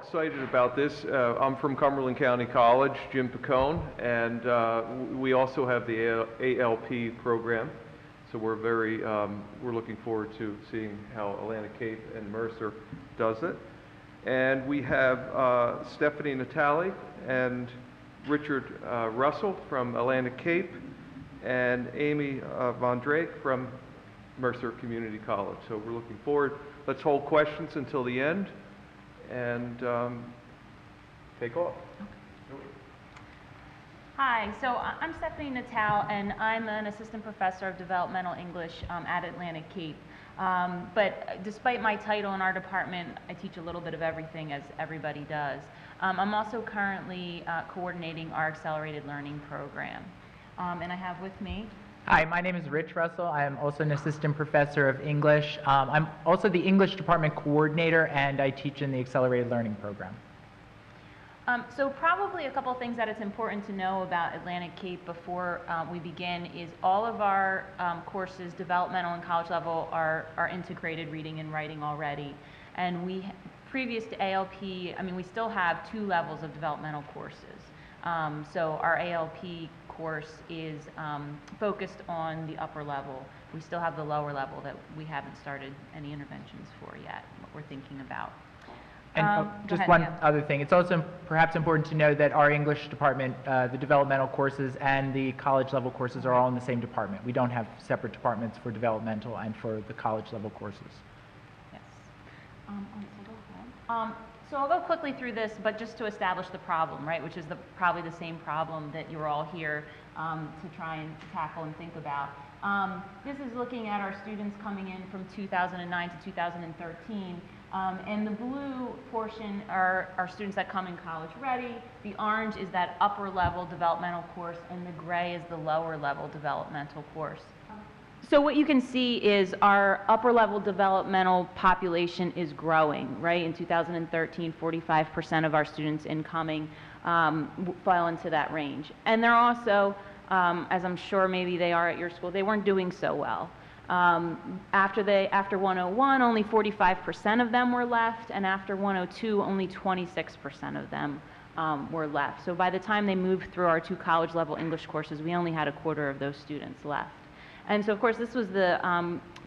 excited about this. I'm from Cumberland County College, Jim Picone, and we also have the ALP program. So we're we're looking forward to seeing how Atlantic Cape and Mercer does it. And we have Stephanie Natali and Richard Russell from Atlantic Cape, and Amy Von Drake from Mercer Community College. So we're looking forward. Let's hold questions until the end and take off. Hi, so I'm Stephanie Natal, and I'm an assistant professor of developmental English at Atlantic Cape. But despite my title in our department, I teach a little bit of everything, as everybody does. I'm also currently coordinating our accelerated learning program. And I have with me... Hi, my name is Rich Russell. I am also an assistant professor of English. I'm also the English department coordinator, and I teach in the accelerated learning program. So probably a couple of things that it's important to know about Atlantic Cape before we begin is all of our courses, developmental and college level, are integrated reading and writing already. And previous to ALP, we still have 2 levels of developmental courses. So our ALP course is focused on the upper level. We still have the lower level that we haven't started any interventions for yet, what we're thinking about. And just one other thing, it's also perhaps important to know that our English department, the developmental courses and the college level courses are all in the same department. We don't have separate departments for developmental and for the college level courses. Yes. So I'll go quickly through this, but just to establish the problem, right, which is probably the same problem that you're all here to try and tackle and think about. This is looking at our students coming in from 2009 to 2013. And the blue portion are students that come in college ready. The orange is that upper level developmental course, and the gray is the lower level developmental course. So what you can see is our upper level developmental population is growing, right? In 2013, 45% of our students incoming fell into that range. And they're also, as I'm sure maybe they are at your school, they weren't doing so well. After 101, only 45% of them were left, and after 102, only 26% of them were left. So by the time they moved through our 2 college-level English courses, we only had a quarter of those students left. And so, of course, this was the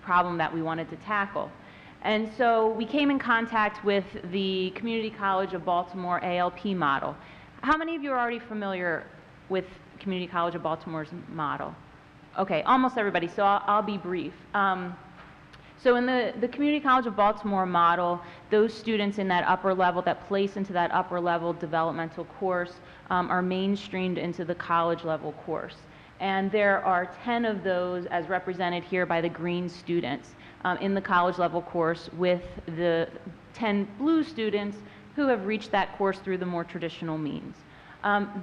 problem that we wanted to tackle. And so we came in contact with the Community College of Baltimore ALP model. How many of you are already familiar with Community College of Baltimore's model? Okay, almost everybody, so I'll be brief. So in the Community College of Baltimore model, those students in that upper level, that place into that upper level developmental course, are mainstreamed into the college level course. And there are 10 of those, as represented here by the green students, in the college level course, with the 10 blue students who have reached that course through the more traditional means.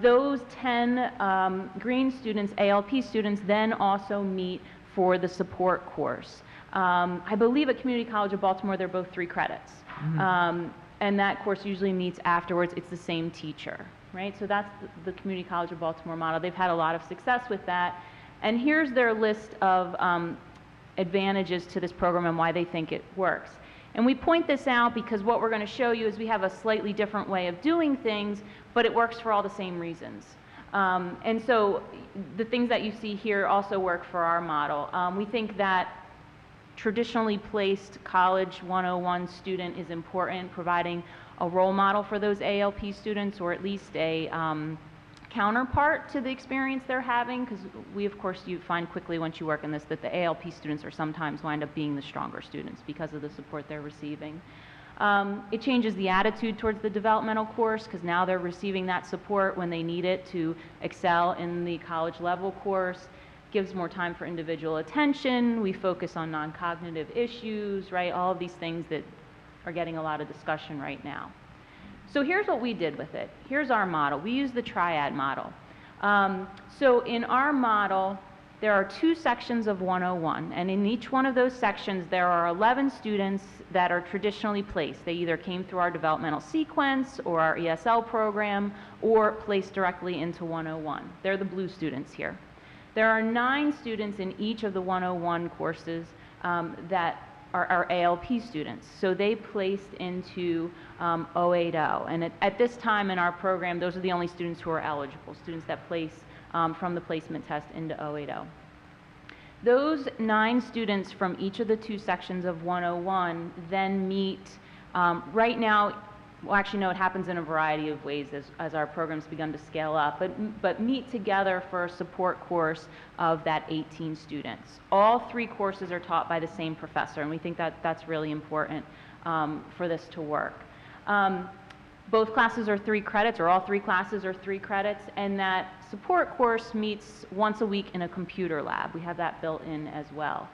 Those 10 green students, ALP students, then also meet for the support course. I believe at Community College of Baltimore, they're both 3 credits. Mm-hmm. And that course usually meets afterwards. It's the same teacher, right? So that's the Community College of Baltimore model. They've had a lot of success with that. And here's their list of advantages to this program and why they think it works. And we point this out because what we're going to show you is we have a slightly different way of doing things, but it works for all the same reasons. And so the things that you see here also work for our model. We think that traditionally placed College 101 student is important, providing a role model for those ALP students, or at least a counterpart to the experience they're having, because of course, you find quickly once you work in this that the ALP students are sometimes wind up being the stronger students because of the support they're receiving. It changes the attitude towards the developmental course, because now they're receiving that support when they need it to excel in the college level course. Gives more time for individual attention. We focus on non-cognitive issues, right? All of these things that are getting a lot of discussion right now. So here's what we did with it. Here's our model. We use the triad model. So in our model, there are 2 sections of 101, and in each one of those sections, there are 11 students that are traditionally placed. They either came through our developmental sequence or our ESL program, or placed directly into 101. They're the blue students here. There are 9 students in each of the 101 courses that our ALP students. So they placed into 080. And at this time in our program, those are the only students who are eligible, students that place from the placement test into 080. Those 9 students from each of the 2 sections of 101 then meet, right now, well, actually, no, it happens in a variety of ways as our program's begun to scale up, but meet together for a support course of that 18 students. All 3 courses are taught by the same professor, and we think that that's really important for this to work. Both classes are 3 credits, or all 3 classes are 3 credits, and that support course meets once a week in a computer lab. We have that built in as well.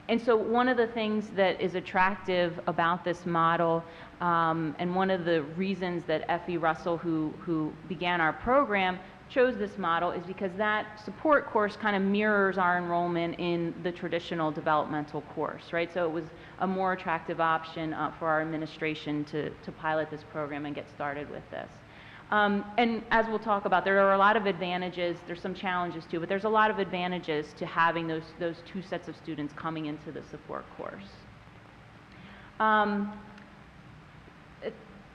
And so one of the things that is attractive about this model, and one of the reasons that F.E. Russell, who began our program, chose this model is because that support course kind of mirrors our enrollment in the traditional developmental course, right? So it was a more attractive option for our administration to pilot this program and get started with this. And as we'll talk about, there are a lot of advantages. There's some challenges too, but there's a lot of advantages to having those 2 sets of students coming into the support course.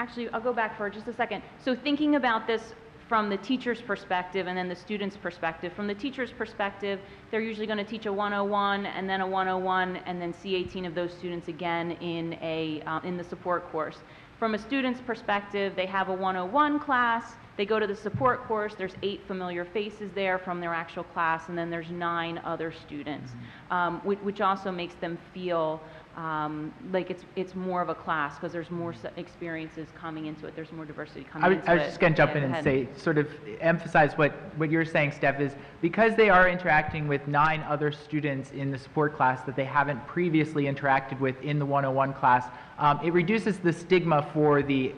Actually, I'll go back for just a second. So thinking about this from the teacher's perspective and then the student's perspective. From the teacher's perspective, they're usually going to teach a 101 and then a 101 and then see 18 of those students again in the support course. From a student's perspective, they have a 101 class, they go to the support course, there's 8 familiar faces there from their actual class, and then there's 9 other students, which also makes them feel like it's more of a class because there's more experiences coming into it, there's more diversity coming into it. I was just going to jump in and say, sort of emphasize what you're saying, Steph, is because they are interacting with 9 other students in the support class that they haven't previously interacted with in the 101 class, it reduces the stigma for the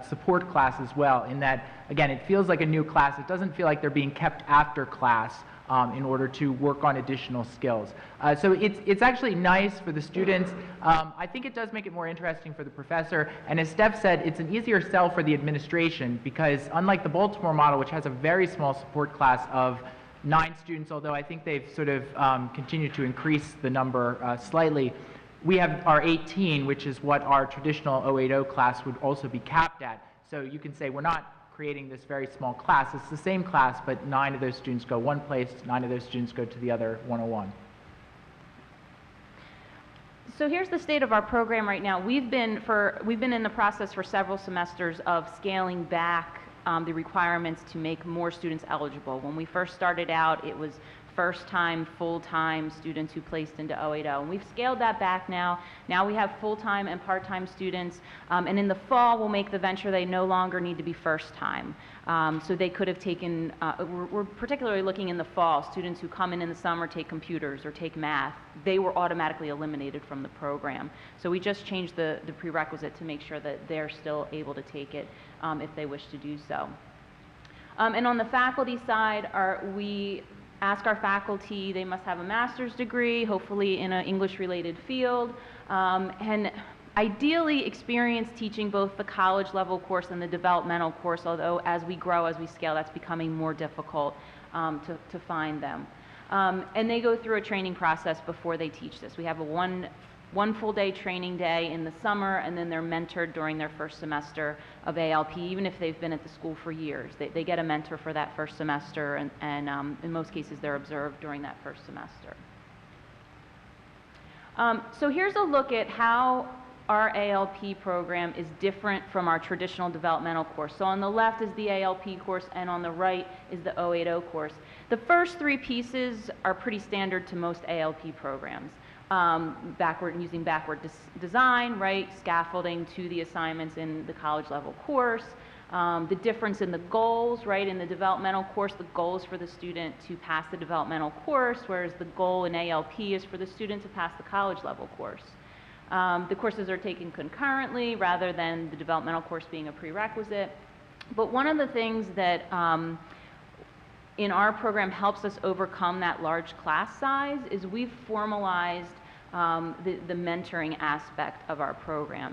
support class as well, in that, again, it feels like a new class. It doesn't feel like they're being kept after class in order to work on additional skills. So it's actually nice for the students. I think it does make it more interesting for the professor. And as Steph said, it's an easier sell for the administration because unlike the Baltimore model, which has a very small support class of 9 students, although I think they've sort of continued to increase the number slightly, we have our 18, which is what our traditional 080 class would also be capped at. So you can say we're not creating this very small class. It's the same class, but 9 of those students go one place, 9 of those students go to the other 101. So here's the state of our program right now. We've been in the process for several semesters of scaling back the requirements to make more students eligible. When we first started out, it was first-time, full-time students who placed into 080. And we've scaled that back now. Now we have full-time and part-time students. And in the fall, we'll make the venture they no longer need to be first-time. So they could have taken, we're particularly looking in the fall, students who come in the summer, take computers or take math. They were automatically eliminated from the program. So we just changed the prerequisite to make sure that they're still able to take it if they wish to do so. And on the faculty side, we ask our faculty, they must have a master's degree, hopefully in an English-related field, and ideally experience teaching both the college level course and the developmental course, although as we grow, as we scale, that's becoming more difficult to find them. And they go through a training process before they teach this. We have a one full day training day in the summer, and then they're mentored during their first semester of ALP, even if they've been at the school for years. They get a mentor for that first semester, and in most cases they're observed during that first semester. So here's a look at how our ALP program is different from our traditional developmental course. So on the left is the ALP course, and on the right is the 080 course. The first 3 pieces are pretty standard to most ALP programs. Using backward design, right, scaffolding to the assignments in the college level course, the difference in the goals, right, in the developmental course, the goal is for the student to pass the developmental course, whereas the goal in ALP is for the student to pass the college level course. The courses are taken concurrently rather than the developmental course being a prerequisite. But one of the things that in our program helps us overcome that large class size is we've formalized the mentoring aspect of our program.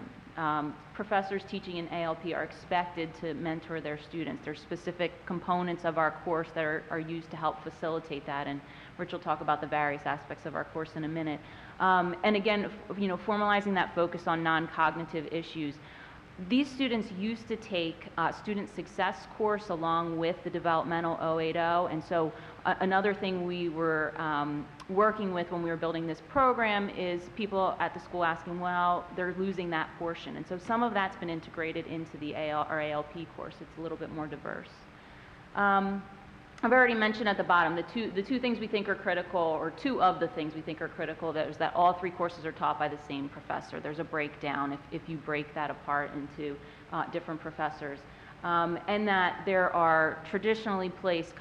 Professors teaching in ALP are expected to mentor their students. There's specific components of our course that are used to help facilitate that, and Rich will talk about the various aspects of our course in a minute. And again, formalizing that focus on non-cognitive issues. These students used to take student success course along with the developmental 080, and so another thing we were working with when we were building this program is people at the school asking, well, they're losing that portion, and so some of that's been integrated into the ALP course. It's a little bit more diverse. I've already mentioned at the bottom the two things we think are critical, or two of the things we think are critical, is that all three courses are taught by the same professor. There's a breakdown if you break that apart into different professors, and that there are traditionally placed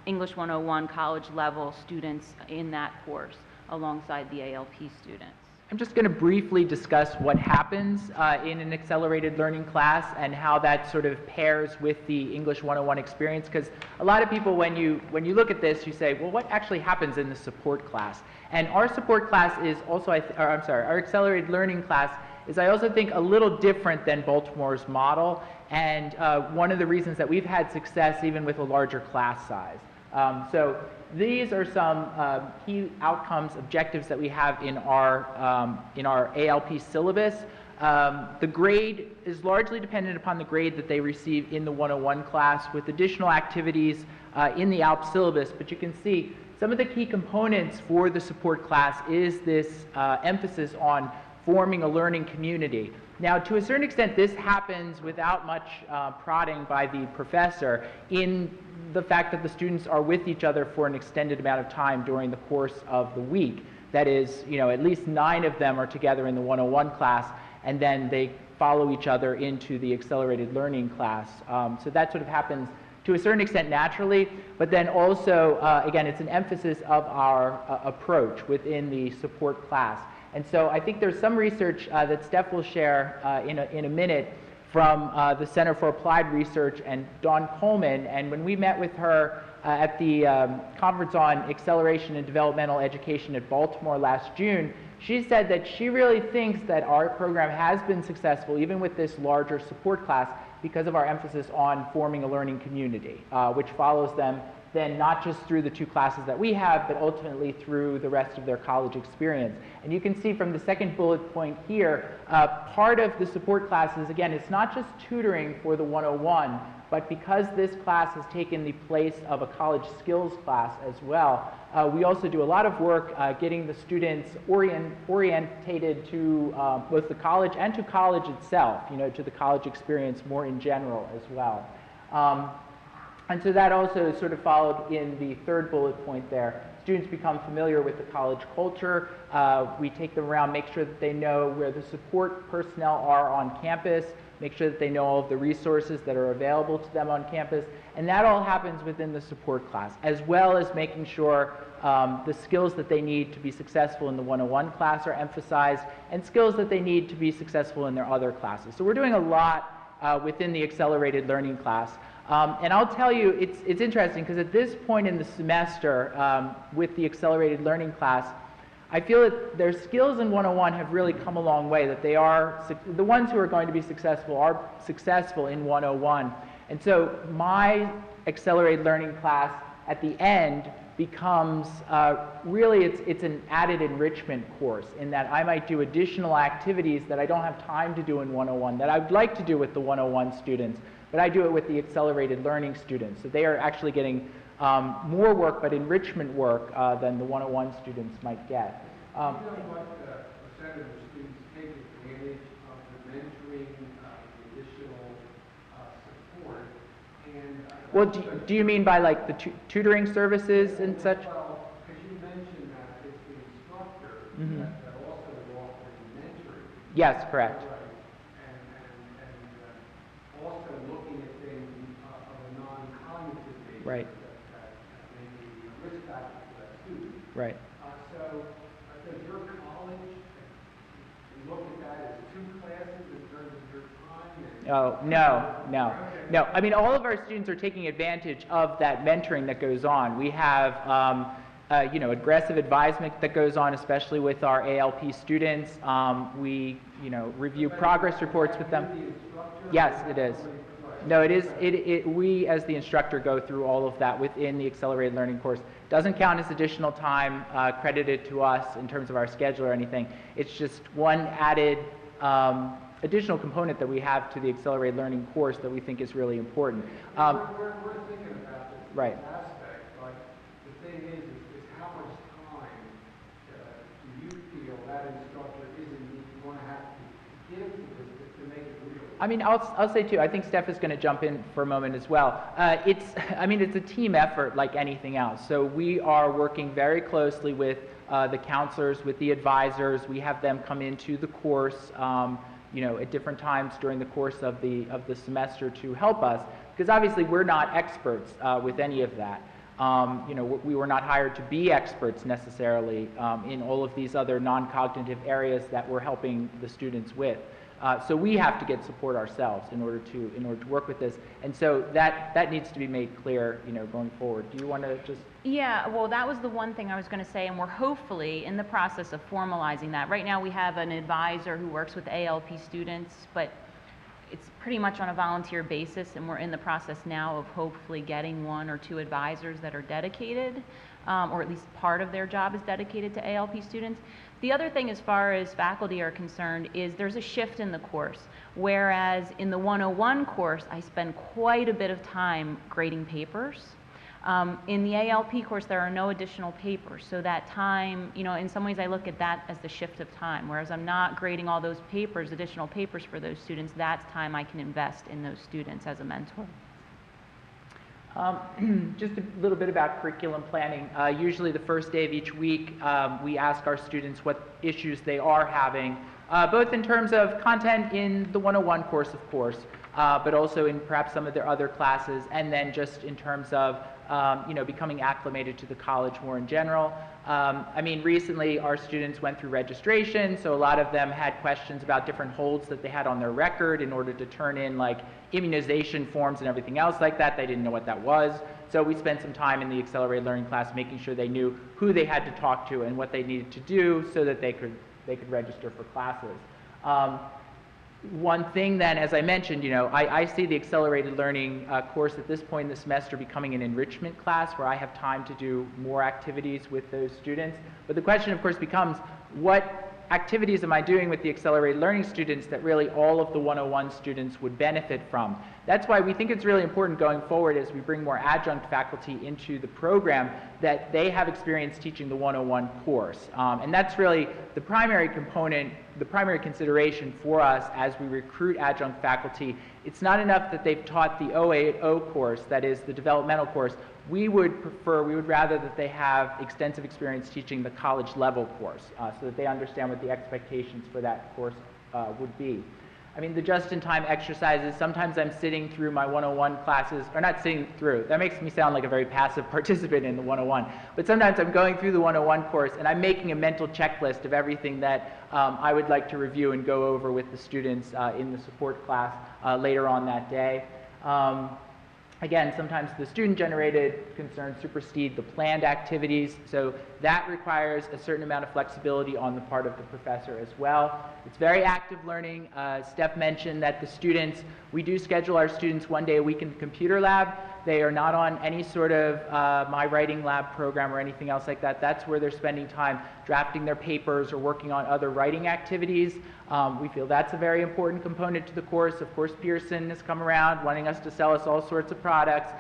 English 101 college level students in that course alongside the ALP students. I'm just going to briefly discuss what happens in an accelerated learning class and how that sort of pairs with the English 101 experience, because a lot of people, when you look at this, you say, well, what actually happens in the support class? And our support class is also, our accelerated learning class is, I also think, a little different than Baltimore's model, and one of the reasons that we've had success even with a larger class size. So these are some key outcomes, objectives that we have in our ALP syllabus. The grade is largely dependent upon the grade that they receive in the 101 class, with additional activities in the ALP syllabus. But you can see some of the key components for the support class is this emphasis on forming a learning community. Now, to a certain extent, this happens without much prodding by the professor, in the fact that the students are with each other for an extended amount of time during the course of the week. That is, at least 9 of them are together in the 101 class, and then they follow each other into the accelerated learning class. So that sort of happens to a certain extent naturally, but then also, again, it's an emphasis of our approach within the support class. And so I think there's some research that Steph will share in a minute from the Center for Applied Research and Dawn Coleman. And when we met with her at the conference on acceleration and developmental education at Baltimore last June, she said that she really thinks that our program has been successful, even with this larger support class, because of our emphasis on forming a learning community, which follows them then not just through the 2 classes that we have, but ultimately through the rest of their college experience. And you can see from the second bullet point here, part of the support classes, again, it's not just tutoring for the 101, but because this class has taken the place of a college skills class as well, we also do a lot of work getting the students orientated to both the college and to college itself, to the college experience more in general as well. And so that also is sort of followed in the third bullet point there. Students become familiar with the college culture. We take them around, make sure that they know where the support personnel are on campus, make sure that they know all of the resources that are available to them on campus. And that all happens within the support class, as well as making sure the skills that they need to be successful in the 101 class are emphasized, and skills that they need to be successful in their other classes. So we're doing a lot within the accelerated learning class. And I'll tell you, it's interesting, because at this point in the semester, with the accelerated learning class, I feel that their skills in 101 have really come a long way, that they are, the ones who are going to be successful are successful in 101. And so my accelerated learning class at the end becomes, really it's an added enrichment course, in that I might do additional activities that I don't have time to do in 101, that I'd like to do with the 101 students, but I do it with the accelerated learning students. So they are actually getting more work, but enrichment work, than the 101 students might get. Do you know what percent of the students take advantage of the mentoring, the additional support? And Well, do you mean by like the tutoring services and such? Well, because you mentioned that it's the instructor that also is offering mentoring. Yes, correct. Right. And also looking at things of a non-cognitive nature. Right. That may be a risk factor for that student. Right. So does your college look at that as 2 classes in terms of your time? Oh, no. I mean, all of our students are taking advantage of that mentoring that goes on. We have aggressive advisement that goes on, especially with our ALP students. We, review progress reports with them. Yes, it is. No, it is. We, as the instructor, go through all of that within the accelerated learning course. Doesn't count as additional time credited to us in terms of our schedule or anything. It's just one added additional component that we have to the accelerated learning course that we think is really important. We're thinking about this Right. aspect, but the thing is how much time do you feel that instructor is going to have to give to this to make it real? I mean, I'll say too, I think Steph is going to jump in for a moment as well. It's a team effort like anything else. So we are working very closely with the counselors, with the advisors. We have them come into the course, at different times during the course of the semester to help us, because obviously we're not experts with any of that. We were not hired to be experts necessarily in all of these other non-cognitive areas that we're helping the students with. So we have to get support ourselves in order to work with this, and so that needs to be made clear, going forward. Do you want to just? Yeah, well, that was the one thing I was going to say, and we're hopefully in the process of formalizing that. Right now, we have an advisor who works with ALP students, but it's pretty much on a volunteer basis, and we're in the process now of hopefully getting 1 or 2 advisors that are dedicated, or at least part of their job is dedicated to ALP students. The other thing as far as faculty are concerned is there's a shift in the course, whereas in the 101 course, I spend quite a bit of time grading papers. In the ALP course, there are no additional papers, so that time, in some ways I look at that as the shift of time, whereas I'm not grading all those papers, additional papers for those students. That's time I can invest in those students as a mentor. Just a little bit about curriculum planning. Usually the first day of each week, we ask our students what issues they are having, both in terms of content in the 101 course, of course, but also in perhaps some of their other classes, and then just in terms of becoming acclimated to the college more in general. Recently our students went through registration, so a lot of them had questions about different holds that they had on their record in order to turn in like immunization forms and everything else like that. They didn't know what that was. So we spent some time in the accelerated learning class making sure they knew who they had to talk to and what they needed to do so that they could register for classes. One thing then, as I mentioned, I see the accelerated learning course at this point in the semester becoming an enrichment class where I have time to do more activities with those students. But the question, of course, becomes what activities am I doing with the accelerated learning students that really all of the 101 students would benefit from? That's why we think it's really important going forward as we bring more adjunct faculty into the program that they have experience teaching the 101 course. And that's really the primary component, the primary consideration for us as we recruit adjunct faculty. It's not enough that they've taught the 080 course, that is the developmental course. We would rather that they have extensive experience teaching the college level course so that they understand what the expectations for that course would be. The just-in-time exercises, sometimes I'm sitting through my 101 classes, or not sitting through, that makes me sound like a very passive participant in the 101, but sometimes I'm going through the 101 course and I'm making a mental checklist of everything that I would like to review and go over with the students in the support class later on that day. Again, sometimes the student-generated concerns supersede the planned activities, so that requires a certain amount of flexibility on the part of the professor as well. It's very active learning. Steph mentioned that the students, we do schedule our students 1 day a week in the computer lab. They are not on any sort of My Writing Lab program or anything else like that. That's where they're spending time drafting their papers or working on other writing activities. We feel that's a very important component to the course. Of course, Pearson has come around wanting us to sell us all sorts of products.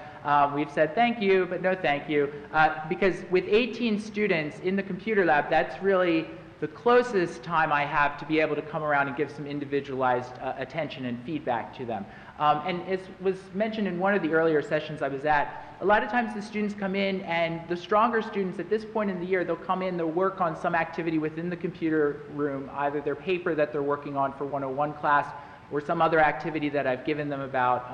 We've said thank you, but no thank you, because with 18 students in the computer lab, that's really the closest time I have to be able to come around and give some individualized attention and feedback to them. And as was mentioned in one of the earlier sessions I was at, a lot of times the students come in, and the stronger students at this point in the year, they'll come in, they'll work on some activity within the computer room, either their paper that they're working on for 101 class or some other activity that I've given them about,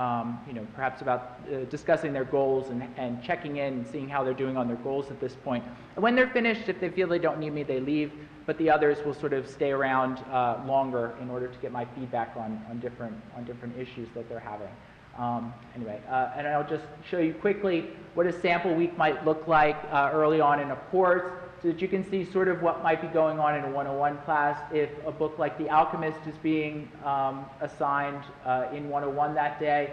perhaps about discussing their goals and checking in and seeing how they're doing on their goals at this point. And when they're finished, if they feel they don't need me, they leave, but the others will sort of stay around longer in order to get my feedback on different issues that they're having. Anyway, and I'll just show you quickly what a sample week might look like early on in a course, so that you can see sort of what might be going on in a 101 class if a book like The Alchemist is being assigned in 101 that day.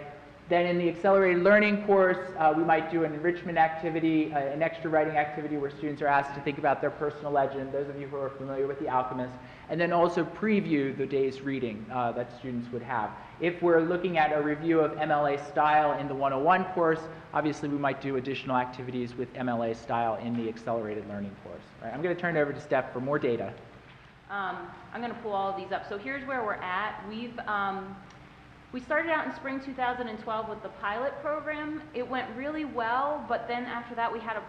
Then in the accelerated learning course, we might do an enrichment activity, an extra writing activity where students are asked to think about their personal legend, those of you who are familiar with The Alchemist, and then also preview the day's reading that students would have. If we're looking at a review of MLA style in the 101 course, obviously we might do additional activities with MLA style in the accelerated learning course. All right, I'm going to turn it over to Steph for more data. I'm going to pull all of these up. So here's where we're at. We started out in spring 2012 with the pilot program. It went really well, but then after that we had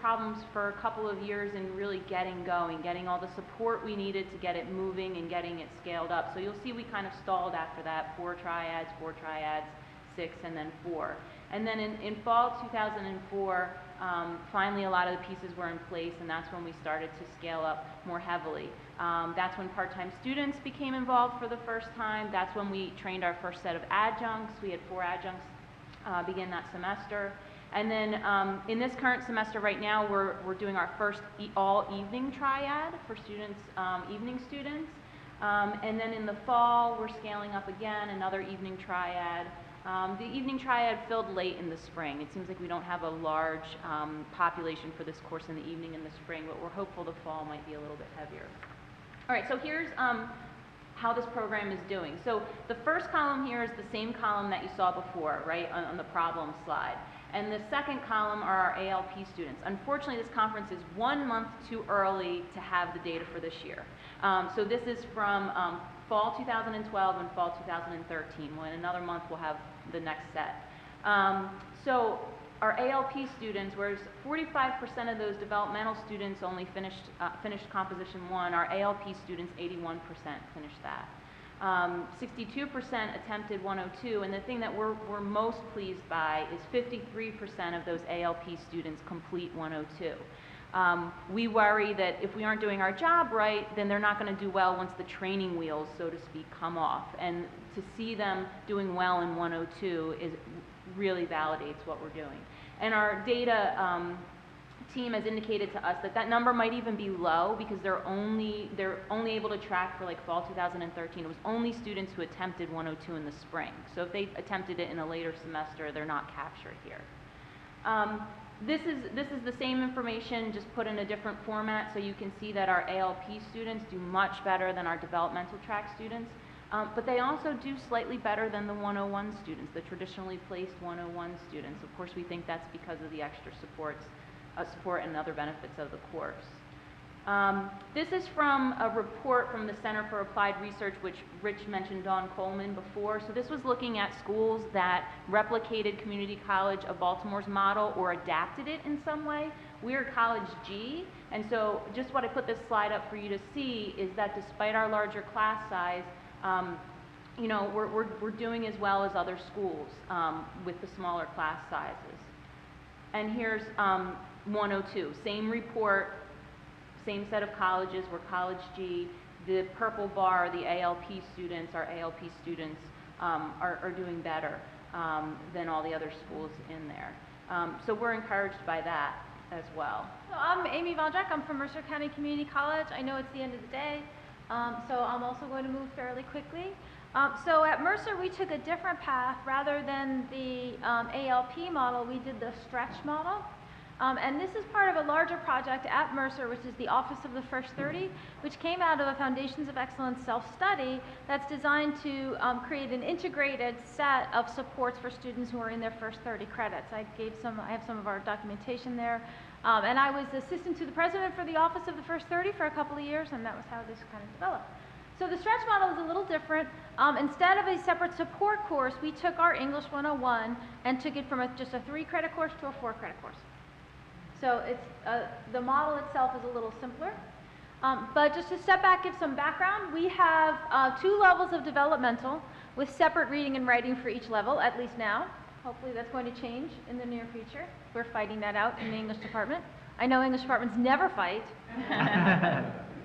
problems for a couple of years in really getting going, getting all the support we needed to get it moving and getting it scaled up. So you'll see we kind of stalled after that, 4 triads, 6, and then 4. And then in fall 2004, finally a lot of the pieces were in place, and that's when we started to scale up more heavily. That's when part-time students became involved for the first time. That's when we trained our first set of adjuncts. We had 4 adjuncts begin that semester. And then in this current semester right now, we're doing our first all-evening triad for students, evening students. And then in the fall, we're scaling up again, another evening triad. The evening triad filled late in the spring. It seems like we don't have a large population for this course in the evening in the spring, but we're hopeful the fall might be a little bit heavier. All right, so here's how this program is doing. So the first column here is the same column that you saw before, right, on the problem slide. And the second column are our ALP students. Unfortunately, this conference is 1 month too early to have the data for this year. So this is from fall 2012 and fall 2013. Well, in another month, we'll have the next set. So our ALP students, whereas 45% of those developmental students only finished Composition 1, our ALP students, 81% finished that. 62% attempted 102, and the thing that we're most pleased by is 53% of those ALP students complete 102. We worry that if we aren't doing our job right, then they're not going to do well once the training wheels, so to speak, come off. And to see them doing well in 102 really validates what we're doing. And our data team has indicated to us that that number might even be low because they're only able to track for like fall 2013. It was only students who attempted 102 in the spring. So if they attempted it in a later semester, they're not captured here. This is the same information, just put in a different format, so you can see that our ALP students do much better than our developmental track students, but they also do slightly better than the 101 students, the traditionally placed 101 students. Of course, we think that's because of the extra support and other benefits of the course. This is from a report from the Center for Applied Research, which Rich mentioned Dawn Coleman before. So this was looking at schools that replicated Community College of Baltimore's model or adapted it in some way. We're College G, and so just what I put this slide up for you to see is that despite our larger class size, you know, we're doing as well as other schools with the smaller class sizes. And here's 102, same report, same set of colleges, we're College G. The purple bar, the ALP students, our ALP students are doing better than all the other schools in there. So we're encouraged by that as well. So I'm Amy Vondrak. I'm from Mercer County Community College. I know it's the end of the day, so I'm also going to move fairly quickly. So at Mercer, we took a different path. Rather than the ALP model, we did the stretch model. And this is part of a larger project at Mercer, which is the Office of the First 30, which came out of a Foundations of Excellence self-study that's designed to create an integrated set of supports for students who are in their first 30 credits. I have some of our documentation there. And I was assistant to the president for the Office of the First 30 for a couple of years, and that was how this kind of developed. So the stretch model is a little different. Instead of a separate support course, we took our English 101 and took it from just a 3-credit course to a 4-credit course. So it's, the model itself is a little simpler. But just to step back, give some background, we have 2 levels of developmental with separate reading and writing for each level, at least now. Hopefully that's going to change in the near future. We're fighting that out in the English department. I know English departments never fight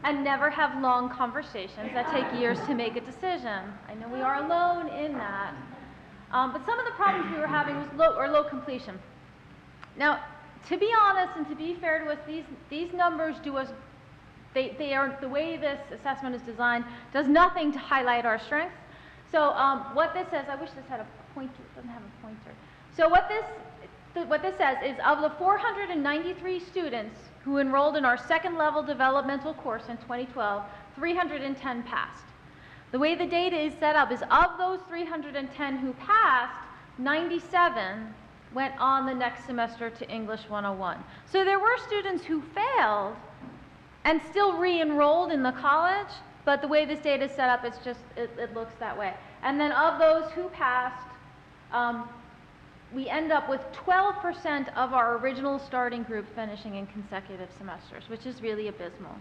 and never have long conversations that take years to make a decision. I know we are alone in that. But some of the problems we were having was low completion. Now, to be honest and to be fair to us, these numbers do us, they are, the way this assessment is designed does nothing to highlight our strengths. So what this says, I wish this had a pointer, it doesn't have a pointer. So what this says is, of the 493 students who enrolled in our second level developmental course in 2012, 310 passed. The way the data is set up is, of those 310 who passed, 97 went on the next semester to English 101. So there were students who failed and still re-enrolled in the college, but the way this data is set up, it's just, it looks that way. And then of those who passed, we end up with 12% of our original starting group finishing in consecutive semesters, which is really abysmal.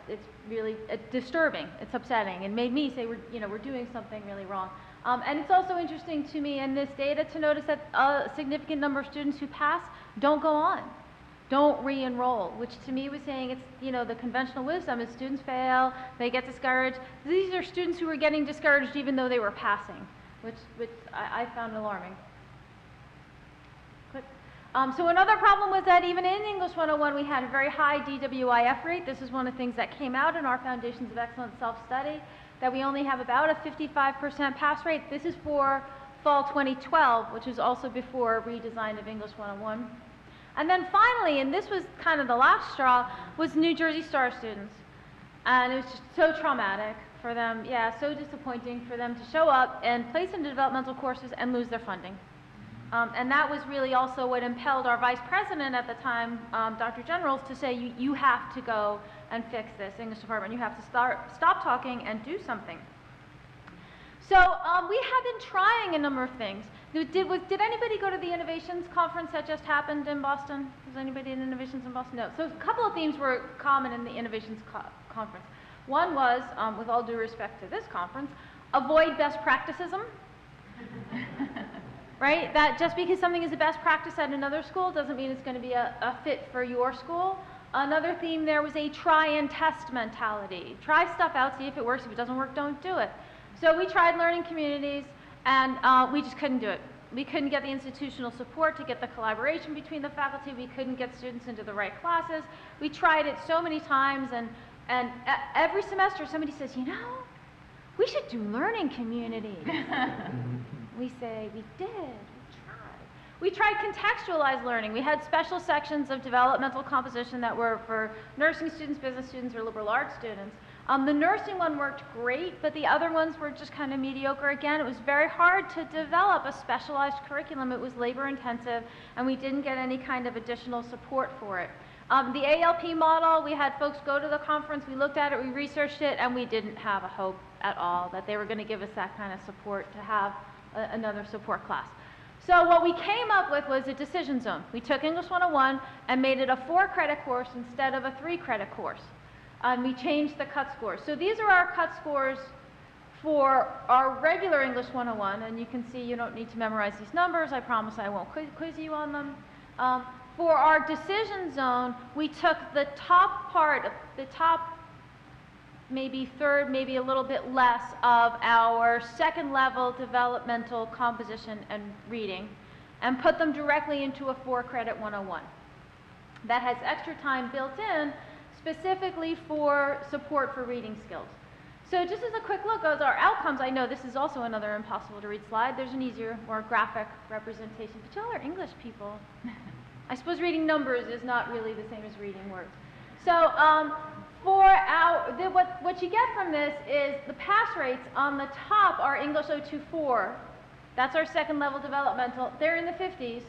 It's really disturbing. It's upsetting. It made me say we're doing something really wrong. And it's also interesting to me in this data to notice that a significant number of students who pass don't go on, don't re-enroll, which to me was saying it's, the conventional wisdom is students fail, they get discouraged. These are students who were getting discouraged even though they were passing, which I found alarming. So another problem was that even in English 101 we had a very high DWIF rate. This is one of the things that came out in our Foundations of Excellence self-study, that we only have about a 55% pass rate. This is for fall 2012, which was also before redesign of English 101. And then finally, and this was kind of the last straw, was New Jersey Star students. And it was just so traumatic for them, so disappointing for them to show up and place into developmental courses and lose their funding. And that was really also what impelled our vice president at the time, Dr. Generals, to say, you have to go and fix this, English department. You have to stop talking and do something. So we have been trying a number of things. Did anybody go to the Innovations Conference that just happened in Boston? Was anybody in Innovations in Boston? No. So a couple of themes were common in the Innovations Conference. One was, with all due respect to this conference, avoid best practicism. Right? That just because something is a best practice at another school doesn't mean it's going to be a fit for your school. Another theme there was a try and test mentality. Try stuff out, see if it works. If it doesn't work, don't do it. So we tried learning communities, and we just couldn't do it. We couldn't get the institutional support to get the collaboration between the faculty. We couldn't get students into the right classes. We tried it so many times, and every semester somebody says, we should do learning communities. We say, we did, we tried contextualized learning. We had special sections of developmental composition that were for nursing students, business students, or liberal arts students. The nursing one worked great, but the other ones were just kind of mediocre. Again, it was very hard to develop a specialized curriculum. It was labor intensive, and we didn't get any kind of additional support for it. The ALP model, we had folks go to the conference, we looked at it, we researched it, and we didn't have a hope at all that they were going to give us that kind of support to have another support class. So what we came up with was a decision zone. We took English 101 and made it a 4-credit course instead of a 3-credit course. We changed the cut scores. So these are our cut scores for our regular English 101, and you can see you don't need to memorize these numbers. I promise I won't quiz you on them. For our decision zone, we took the top part, the top maybe third, maybe a little bit less of our second level developmental composition and reading, and put them directly into a 4-credit 101. That has extra time built in specifically for support for reading skills. So just as a quick look at our outcomes, I know this is also another impossible to read slide. There's an easier, more graphic representation, but y'all are English people. I suppose reading numbers is not really the same as reading words. So what you get from this is the pass rates on the top are English 024. That's our second level developmental. They're in the 50s.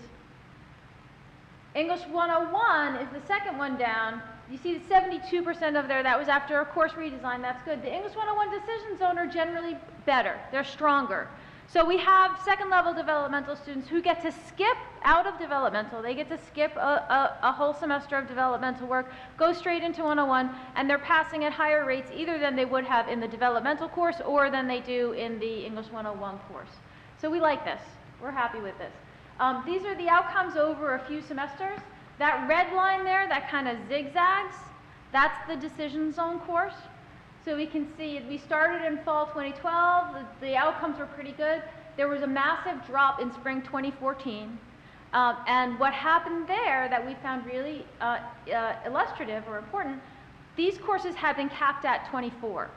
English 101 is the second one down. You see the 72% of there, that was after a course redesign. That's good. The English 101 decision zone are generally better. They're stronger. So we have second level developmental students who get to skip out of developmental. They get to skip a whole semester of developmental work, go straight into 101, and they're passing at higher rates either than they would have in the developmental course or than they do in the English 101 course. So we like this. We're happy with this. These are the outcomes over a few semesters. That red line there, that kind of zigzags, that's the decision zone course. So we can see we started in fall 2012, the outcomes were pretty good. there was a massive drop in spring 2014. And what happened there that we found really illustrative or important, these courses had been capped at 24.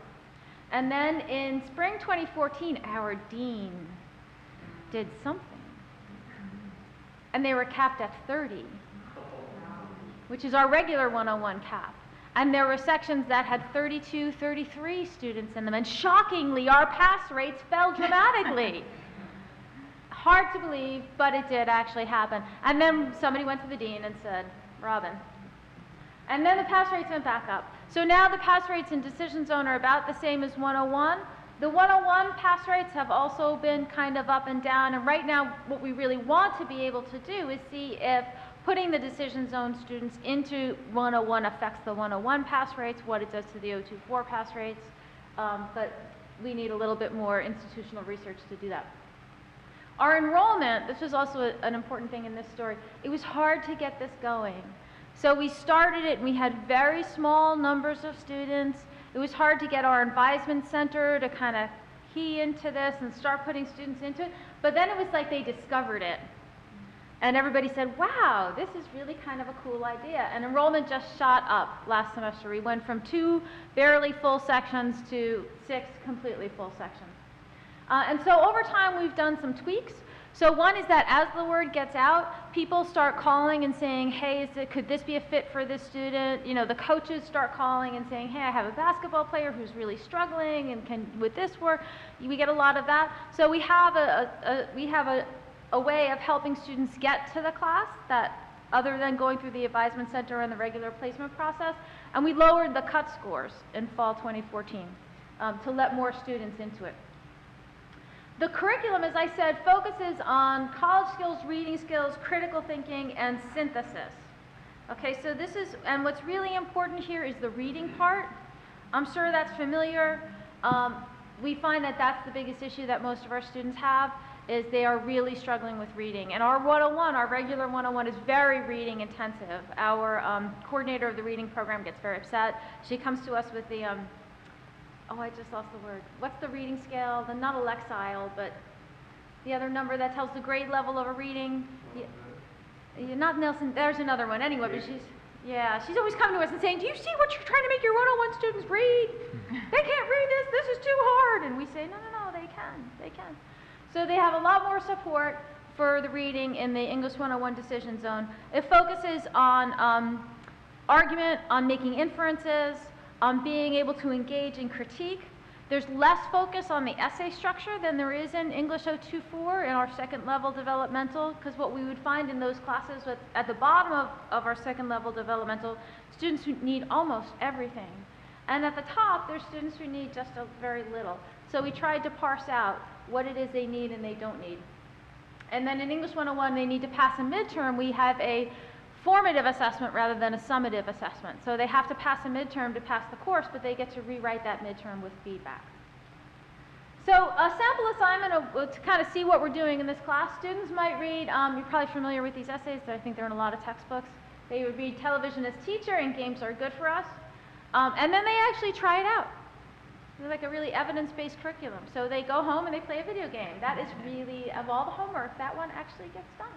And then in spring 2014, our dean did something. And they were capped at 30, which is our regular 101 cap. And there were sections that had 32, 33 students in them. And shockingly, our pass rates fell dramatically. Hard to believe, but it did actually happen. And then somebody went to the dean and said, Robin. And then the pass rates went back up. So now the pass rates in Decision Zone are about the same as 101. The 101 pass rates have also been kind of up and down. And right now, what we really want to be able to do is see if putting the Decision Zone students into 101 affects the 101 pass rates, what it does to the 024 pass rates. But we need a little bit more institutional research to do that. Our enrollment, this was also an important thing in this story, it was hard to get this going. So we started it and we had very small numbers of students. It was hard to get our advisement center to kind of key into this and start putting students into it. But then it was like they discovered it. And everybody said, wow, this is really kind of a cool idea. And enrollment just shot up last semester. We went from 2 barely full sections to 6 completely full sections. And so over time, we've done some tweaks. So one is that as the word gets out, people start calling and saying, hey, could this be a fit for this student? You know, the coaches start calling and saying, hey, I have a basketball player who's really struggling, and would this work? We get a lot of that. So we have a way of helping students get to the class that other than going through the advisement center and the regular placement process. And we lowered the cut scores in fall 2014 to let more students into it. The curriculum, as I said, focuses on college skills, reading skills, critical thinking, and synthesis. Okay, so this is, and what's really important here is the reading part. I'm sure that's familiar. We find that that's the biggest issue that most of our students have, is they are really struggling with reading. And our 101, our regular 101, is very reading intensive. Our coordinator of the reading program gets very upset. She comes to us with the, oh, I just lost the word. What's the reading scale? Not a Lexile, but the other number that tells the grade level of a reading. Not Nelson, there's another one. Anyway, but she's always coming to us and saying, do you see what you're trying to make your 101 students read? They can't read this is too hard. And we say, no, they can. So they have a lot more support for the reading in the English 101 Decision Zone. It focuses on argument, on making inferences, on being able to engage in critique. There's less focus on the essay structure than there is in English 024 in our second level developmental, because what we would find in those classes at the bottom of our second level developmental, students who need almost everything. And at the top, there's students who need just a very little. So we tried to parse out what it is they need and they don't need. And then in English 101, they need to pass a midterm. We have a formative assessment rather than a summative assessment. So they have to pass a midterm to pass the course, but they get to rewrite that midterm with feedback. So a sample assignment to kind of see what we're doing in this class. Students might read, you're probably familiar with these essays, I think they're in a lot of textbooks. They would read Television as Teacher and Games Are Good for Us. And then they actually try it out. They're like a really evidence-based curriculum. So they go home and they play a video game. That is really, of all the homework, that one actually gets done.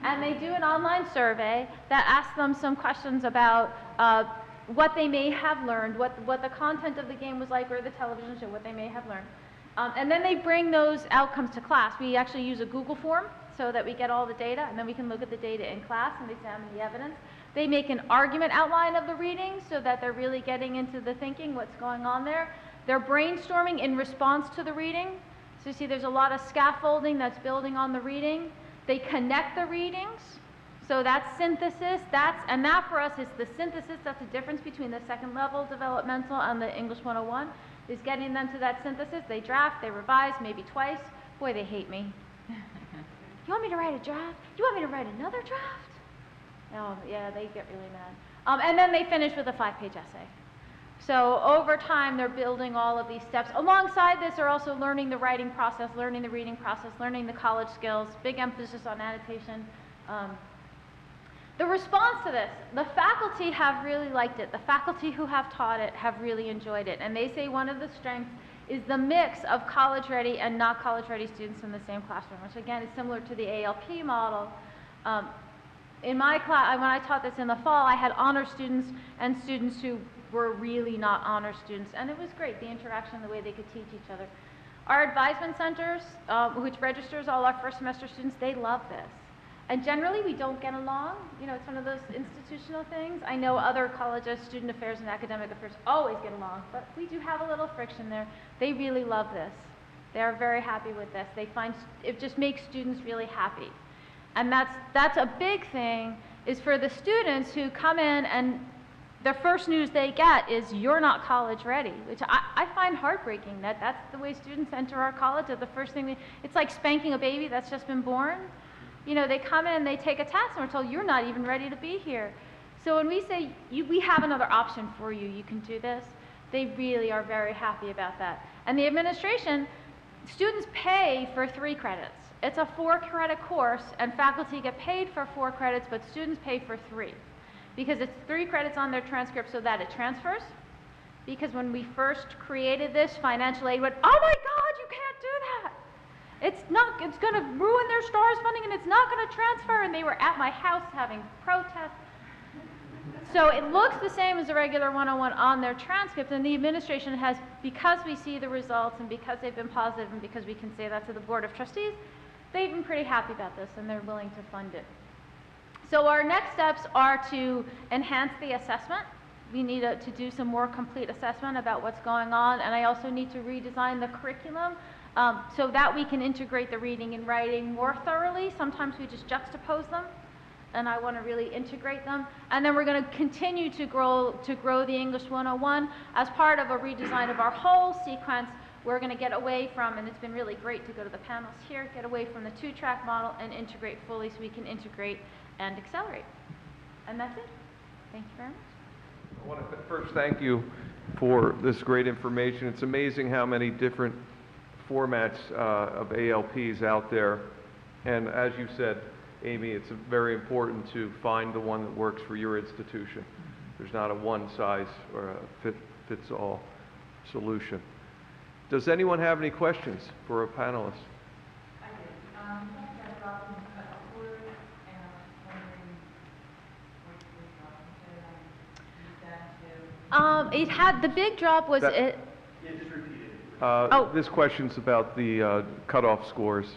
And they do an online survey that asks them some questions about what they may have learned, what the content of the game was like, or the television show, what they may have learned. And then they bring those outcomes to class. We actually use a Google form so that we get all the data, and then we can look at the data in class and examine the evidence. They make an argument outline of the reading so that they're really getting into the thinking, what's going on there. They're brainstorming in response to the reading. So you see there's a lot of scaffolding that's building on the reading. They connect the readings. So that's synthesis. And that for us is the synthesis. That's the difference between the second level developmental and the English 101, is getting them to that synthesis. They draft, they revise, maybe twice. Boy, they hate me. You want me to write a draft? You want me to write another draft? Oh, yeah, they get really mad. And then they finish with a 5-page essay. So over time, they're building all of these steps. Alongside this, they're also learning the writing process, learning the reading process, learning the college skills, big emphasis on annotation. The response to this, the faculty have really liked it. The faculty who have taught it have really enjoyed it. And they say one of the strengths is the mix of college-ready and not college-ready students in the same classroom, which again is similar to the ALP model. In my class, when I taught this in the fall, I had honor students and students who were really not honor students, and it was great, the interaction, the way they could teach each other. Our advisement centers, which registers all our first semester students, they love this. And generally, we don't get along. You know, it's one of those institutional things. I know other colleges, student affairs and academic affairs always get along, but we do have a little friction there. They really love this. They are very happy with this. They find it just makes students really happy. And that's a big thing, is for the students who come in and the first news they get is you're not college ready, which I find heartbreaking. That's the way students enter our college. The first thing it's like spanking a baby that's just been born. You know, they come in, they take a test, and we're told you're not even ready to be here. So when we say we have another option for you, you can do this, they really are very happy about that. And the administration, students pay for 3 credits. It's a 4-credit course, and faculty get paid for 4 credits, but students pay for 3. Because it's 3 credits on their transcript so that it transfers. Because when we first created this, financial aid went, oh my God, you can't do that. It's going to ruin their STARS funding and it's not going to transfer. And they were at my house having protests. So it looks the same as a regular 101 on their transcript, and the administration has, because we see the results and because they've been positive and because we can say that to the Board of Trustees, they've been pretty happy about this and they're willing to fund it. So our next steps are to enhance the assessment. We need to do some more complete assessment about what's going on, and I also need to redesign the curriculum so that we can integrate the reading and writing more thoroughly. Sometimes we just juxtapose them, and I want to really integrate them. And then we're going to continue to grow the English 101 as part of a redesign of our whole sequence. We're going to get away from, and it's been really great to go to the panels here, get away from the 2-track model and integrate fully so we can integrate and accelerate. And that's it. Thank you very much. I want to first thank you for this great information. It's amazing how many different formats of ALPs out there. And as you said, Amy, it's very important to find the one that works for your institution. There's not a one-size-fits-all solution. Does anyone have any questions for a panelist? I did. It had, the big drop was That- it. Yeah, just repeat it. This question's about the cutoff scores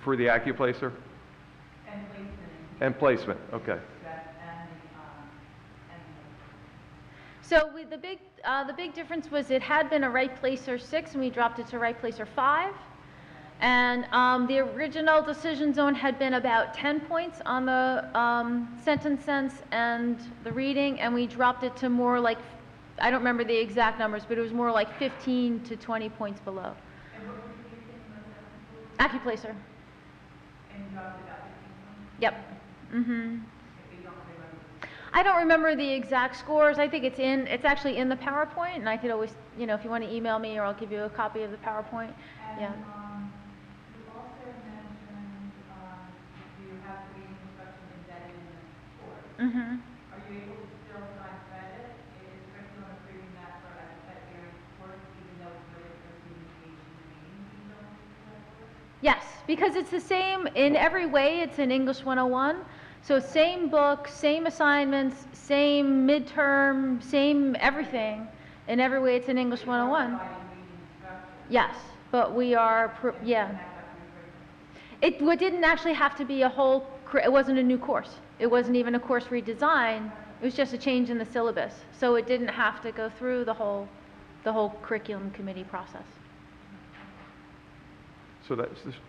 for the AccuPlacer And placement. and placement. Okay. So the big difference was it had been a Right Placer 6 and we dropped it to Right Placer 5. And the original decision zone had been about 10 points on the sentence sense and the reading, and we dropped it to more like, I don't remember the exact numbers, but it was more like 15 to 20 points below. And what was the thing was AccuPlacer. and you dropped it about 15 points? Yep. If you don't remember. I don't remember the exact scores. I think it's actually in the PowerPoint, and I could always, you know, if you want to email me or I'll give you a copy of the PowerPoint. And, Yeah. you also mentioned you have reading instruction embedded in the course. Mm-hmm. Are you able to still assign credit? Is curriculum approving that for that area course, even though it's really for communication and reading being built into that course? Yes, because it's the same in every way. It's in English 101. So same book, same assignments, same midterm, same everything. In every way, it's in English 101. Providing reading instruction. Yes, but we are, yeah. It didn't actually have to be a whole, it wasn't a new course. It wasn't even a course redesign. It was just a change in the syllabus. So it didn't have to go through the whole curriculum committee process. So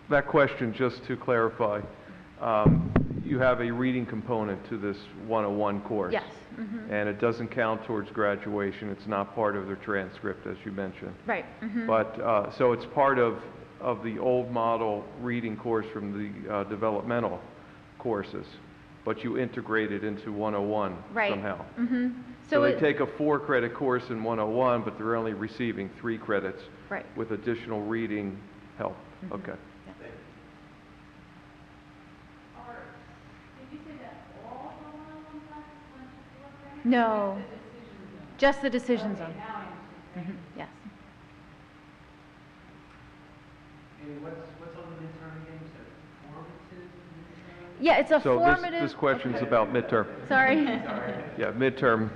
that question, just to clarify, you have a reading component to this 101 course. Yes. Mm-hmm. And it doesn't count towards graduation. It's not part of their transcript, as you mentioned. Right. Mm-hmm. But, so it's part of the old model reading course from the developmental courses, but you integrate it into 101 Right. somehow. Mm-hmm. So they take a 4-credit course in 101, but they're only receiving 3 credits Right. with additional reading help. Mm-hmm. Okay. No, just the decision zone. Mhm, yes. Jamie, what's on the midterm again? You said formative midterm? Yeah, it's a So formative. this question's about midterm. Sorry. Yeah, midterm.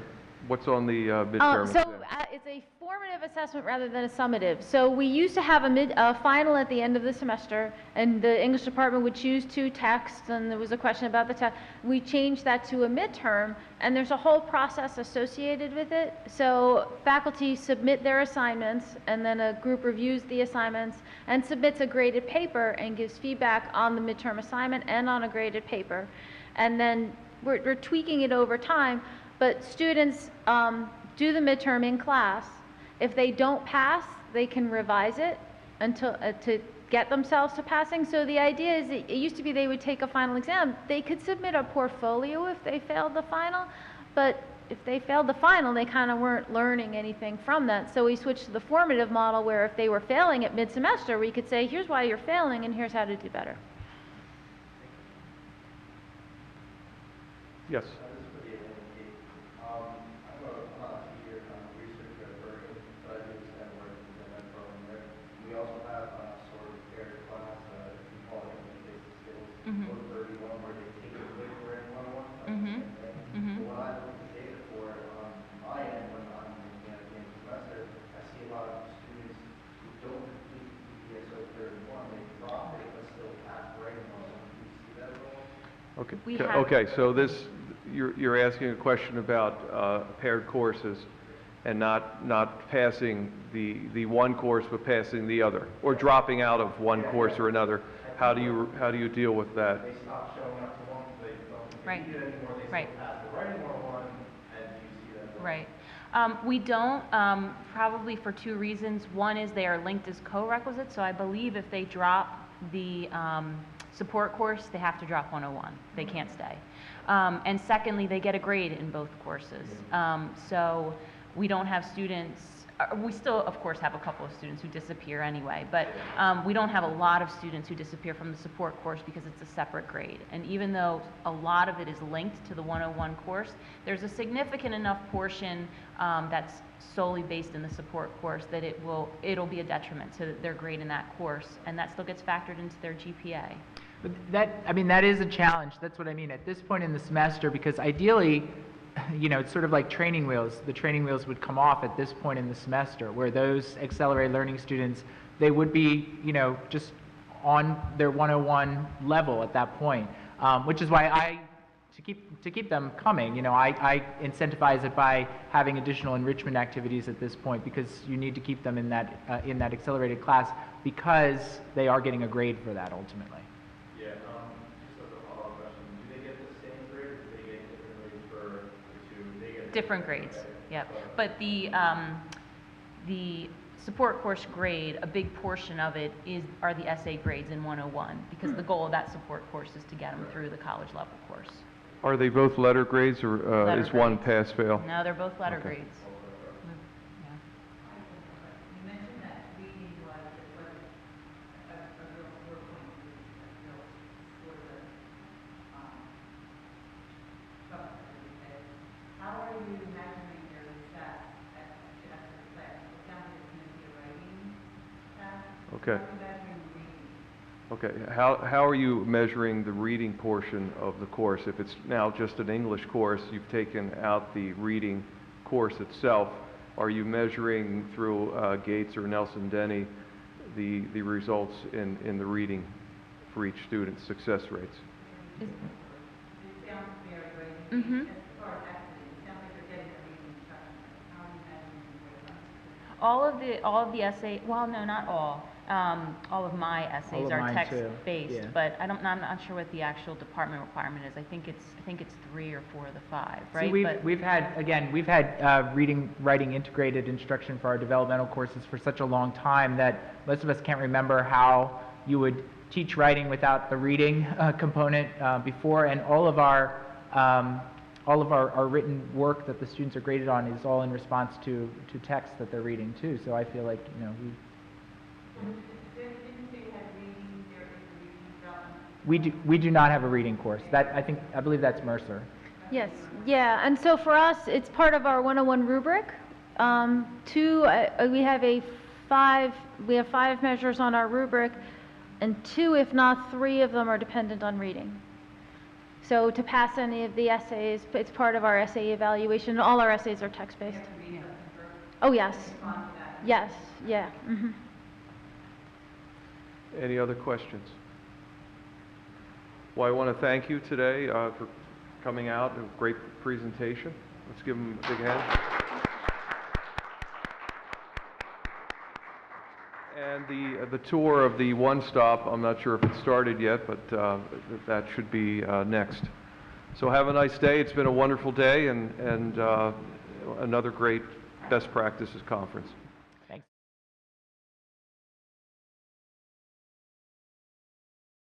What's on the midterm So exam? it's a formative assessment rather than a summative. So we used to have a final at the end of the semester, and the English department would choose 2 texts, and there was a question about the text. We changed that to a midterm, and there's a whole process associated with it. So faculty submit their assignments, and then a group reviews the assignments and submits a graded paper and gives feedback on the midterm assignment and on a graded paper. And then we're tweaking it over time. But students do the midterm in class. If they don't pass, they can revise it until to get themselves to passing. So the idea is, it used to be they would take a final exam. They could submit a portfolio if they failed the final, but if they failed the final, they kind of weren't learning anything from that. So we switched to the formative model, where if they were failing at mid-semester, we could say, here's why you're failing and here's how to do better. Yes. Okay. Okay. So you're asking a question about paired courses, and not passing the one course but passing the other, or dropping out of one course or another. How do you deal with that? They stop showing up to one, they don't Right. compete anymore, they Right. still pass the writing one, and do you see that? Right. We don't, probably for 2 reasons. One is they are linked as co-requisites, so I believe if they drop the support course, they have to drop 101. They can't stay. And secondly, they get a grade in both courses. So we don't have students, we still, of course, have a couple of students who disappear anyway, but we don't have a lot of students who disappear from the support course because it's a separate grade. And even though a lot of it is linked to the 101 course, there's a significant enough portion that's solely based in the support course that it'll be a detriment to their grade in that course, and that still gets factored into their GPA. But that is a challenge. That's what I mean at this point in the semester, because ideally, it's sort of like training wheels. The training wheels would come off at this point in the semester, where those accelerated learning students, they would be, just on their 101 level at that point, which is why to keep them coming, I incentivize it by having additional enrichment activities at this point, because you need to keep them in that accelerated class, because they are getting a grade for that ultimately. Yeah, just as a follow-up question, do they get the same grade, or do they get different grades for the 2? They get Different grades, yep. But the support course grade, a big portion of it are the essay grades in 101, because the goal of that support course is to get them through the college level course. Are they both letter grades, or Letter is one grades. pass-fail? No, they're both letter Okay. grades. Yeah. You mentioned that reading was a real core point for the how are you measuring your success at the class? For example, it's going to be a writing test. Okay. How are you measuring reading? Okay, how are you measuring the reading portion of the course? If it's now just an English course, you've taken out the reading course itself, are you measuring through Gates or Nelson-Denny the results in the reading for each student's success rates? It sounds very great. Mm-hmm. As far as accident, it sounds like you're getting a reading instruction. How are you measuring your All of the essay, well, no, not all. All of my essays All of are mine too, text-based, yeah. but I'm not sure what the actual department requirement is. I think it's 3 or 4 of the 5, right? See, But- we've had reading, writing integrated instruction for our developmental courses for such a long time that most of us can't remember how you would teach writing without the reading component before, and all of our written work that the students are graded on is all in response to text that they're reading too. So I feel like, we do not have a reading course. I believe that's Mercer. Yes, yeah, and so for us, it's part of our 101 rubric. We have 5 measures on our rubric. and 2, if not 3 of them are dependent on reading. So to pass any of the essays, it's part of our essay evaluation. All our essays are text-based. Oh, yes. Yes, yeah. Mhm. Any other questions? Well, I want to thank you today for coming out. A great presentation. Let's give them a big hand. And the tour of the One Stop, I'm not sure if it started yet, but that should be next. So have a nice day. It's been a wonderful day and another great best practices conference.